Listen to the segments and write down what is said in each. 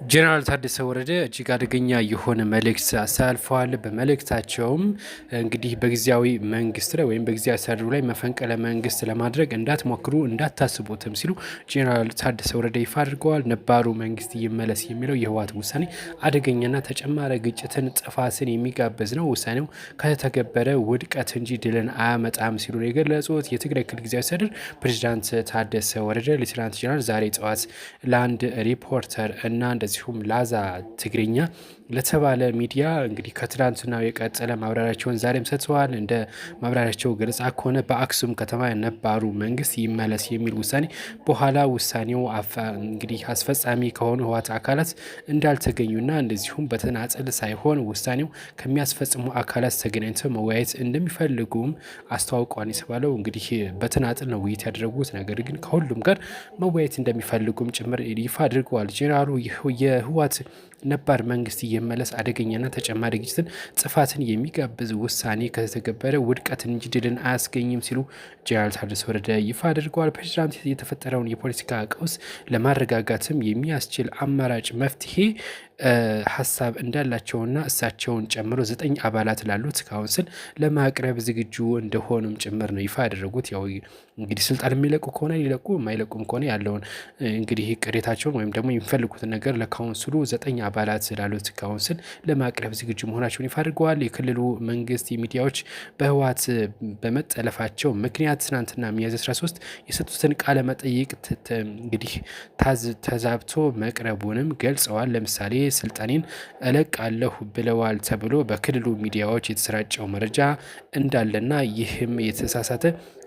ጄኔራል ታደሰ ወረደ እጅግ አደገኛ የሆነ መልእክት አስተላልፈዋል። በመልእክታቸውም እንግዲህ በጊዜያዊ መንግስት ላይ ወይም በጊዜያዊ አስተዳደሩ ላይ መፈንቅለ መንግስት ለማድረግ እንዳትሞክሩ እንዳታስቡትም ሲሉ ጄኔራል ታደሰ ወረደ ይፋ አድርገዋል። ነባሩ መንግስት ይመለስ የሚለው የህወሓት ውሳኔ አደገኛና ተጨማሪ ግጭትን፣ ጥፋትን የሚጋብዝ ነው። ውሳኔው ከተተገበረ ውድቀት እንጂ ድልን አያመጣም ሲሉ ነው የገለጹት። የትግራይ ክልል ጊዜያዊ አስተዳደር ፕሬዚዳንት ታደሰ ወረደ ሌተናንት ጄኔራል ዛሬ ጠዋት ለአንድ ሪፖርተር እና እንደዚሁም ላዛ ትግርኛ ለተባለ ሚዲያ እንግዲህ ከትናንትናው የቀጠለ ማብራሪያቸውን ዛሬም ሰጥተዋል። እንደ ማብራሪያቸው ገለጻ ከሆነ በአክሱም ከተማ ነባሩ መንግስት ይመለስ የሚል ውሳኔ በኋላ ውሳኔው እንግዲህ አስፈጻሚ ከሆኑ ህወሓት አካላት እንዳልተገኙና እንደዚሁም በተናጠል ሳይሆን ውሳኔው ከሚያስፈጽሙ አካላት ተገናኝተው መወያየት እንደሚፈልጉም አስተዋውቋል የተባለው እንግዲህ በተናጠል ነው ውይይት ያደረጉት። ነገር ግን ከሁሉም ጋር መወያየት እንደሚፈልጉም ጭምር ይፋ አድርገዋል። ጄኔራሉ የህወሓት ነባር መንግስት የመለስ አደገኛና ተጨማሪ ግጭትን፣ ጥፋትን የሚጋብዝ ውሳኔ ከተተገበረ ውድቀትን እንጂ ድልን አያስገኝም ሲሉ ጄኔራል ታደሰ ወረደ ይፋ አድርገዋል። ፕሬዚዳንት የተፈጠረውን የፖለቲካ ቀውስ ለማረጋጋትም የሚያስችል አማራጭ መፍትሄ ሀሳብ እንዳላቸውና እሳቸውን ጨምሮ 9 አባላት ላሉት ካውንስል ለማቅረብ ዝግጁ እንደሆኑም ጭምር ነው ይፋ ያደረጉት። ያው እንግዲህ ስልጣን የሚለቁ ከሆነ ሊለቁ፣ የማይለቁም ከሆነ ያለውን እንግዲህ ቅሬታቸውን ወይም ደግሞ የሚፈልጉትን ነገር ለካውንስሉ 9 አባላት ላሉት ካውንስል ለማቅረብ ዝግጁ መሆናቸውን ይፋ አድርገዋል። የክልሉ መንግስት ሚዲያዎች በህወሓት በመጠለፋቸው ምክንያት ትናንትና ሚያዝያ 13 የሰጡትን ቃለ መጠይቅ እንግዲህ ተዛብቶ መቅረቡንም ገልጸዋል። ለምሳሌ ስልጣኔን እለቃለሁ ብለዋል ተብሎ በክልሉ ሚዲያዎች የተሰራጨው መረጃ እንዳለና ይህም የተሳሳተ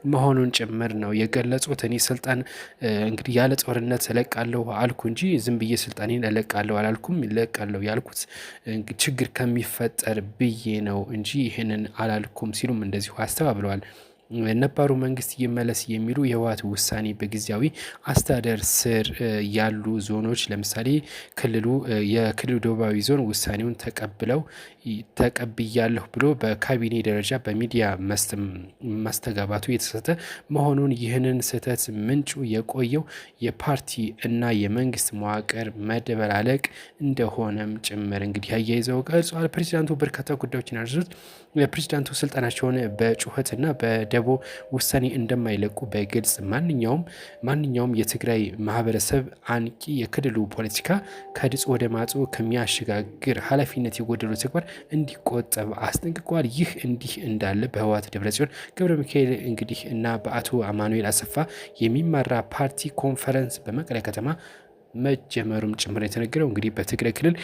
መሆኑን ጭምር ነው የገለጹት። እኔ ስልጣን እንግዲህ ያለ ጦርነት እለቃለሁ አልኩ እንጂ ዝም ብዬ ስልጣኔን እለቃለሁ አላልኩም። እለቃለሁ ያልኩት ችግር ከሚፈጠር ብዬ ነው እንጂ ይህንን አላልኩም ሲሉም እንደዚሁ አስተባብለዋል። ነባሩ መንግስት ይመለስ የሚሉ የህወሓት ውሳኔ በጊዜያዊ አስተዳደር ስር ያሉ ዞኖች ለምሳሌ የክልሉ ደቡባዊ ዞን ውሳኔውን ተቀብያለሁ ብሎ በካቢኔ ደረጃ በሚዲያ ማስተጋባቱ የተሳሳተ መሆኑን፣ ይህንን ስህተት ምንጩ የቆየው የፓርቲ እና የመንግስት መዋቅር መደበላለቅ እንደሆነም ጭምር እንግዲህ አያይዘው ገልጸዋል። ፕሬዚዳንቱ በርካታ ጉዳዮችን ያነሱት ፕሬዚዳንቱ ስልጣናቸውን በጩኸትና በደቦ ውሳኔ እንደማይለቁ በግልጽ ማንኛውም የትግራይ ማህበረሰብ አንቂ የክልሉ ፖለቲካ ከድጹ ወደ ማጹ ከሚያሸጋግር ኃላፊነት የጎደሉ ተግባር እንዲቆጠብ አስጠንቅቀዋል። ይህ እንዲህ እንዳለ በህወሓት ደብረጽዮን ገብረ ሚካኤል እንግዲህ እና በአቶ አማኑኤል አሰፋ የሚመራ ፓርቲ ኮንፈረንስ በመቀለ ከተማ መጀመሩም ጭምር የተነገረው እንግዲህ በትግራይ ክልል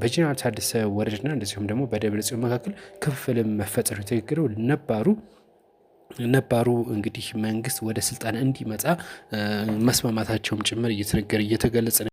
በጄኔራል ታደሰ ወረደና እንደዚሁም ደግሞ በደብረጽዮን መካከል ክፍፍልም መፈጠሩ የተነገረው ነባሩ እንግዲህ መንግስት ወደ ስልጣን እንዲመጣ መስማማታቸውም ጭምር እየተገለጸ ነው።